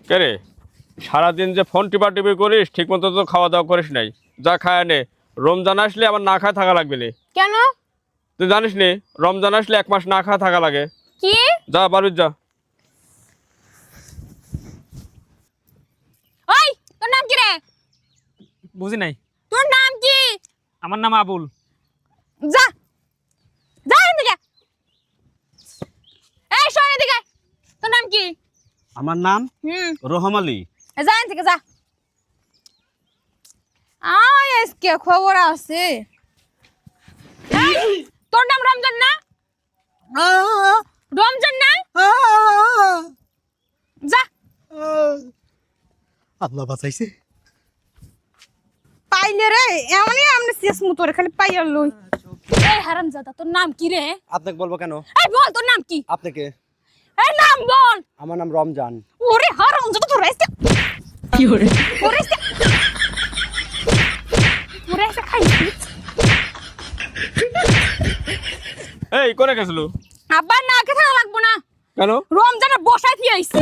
কে রে সারাদিন যে ফোন টিপি করিস ঠিক মতো তো খাওয়া দাওয়া করিস নাই। যা খায় নে, রমজান আসলে আবার না খায় থাকা লাগবে নি। কেন? তুই জানিস নি রমজান আসলে 1 মাস না খায় থাকা লাগে। কি? যা বাড়ির যা। ওই তোর নাম কি রে? বুঝি নাই। তোর নাম কি? আমার নাম আবুল। যা যা এদিকে। এই শোন এদিকে। তোর নাম কি? আমার নাম হুম রহম আলী। যা এদিকে যা। আয় আজকে খবর আছে। এই, তোর নাম রমজান না? রমজান না? যা আল্লাহ বাঁচাইছে। পাইলে রে এমনই আমরা শেষ মুতরে খালি পাইয়ার লই। এই হারামজাদা তোর নাম কি রে? আপনাকে বলবো কেন? এই বল তোর নাম কি? আপনাকে। এই নাম বল। আমার নাম রমজান। ওরে হারামজাদা তোর রাইছে কি হরে? ওরে ওরে খাইছি। এই কোনে গেছিল? আবার না খেতে লাগবো না। কেন? রমজানের বসাই দিয়ে আইছি।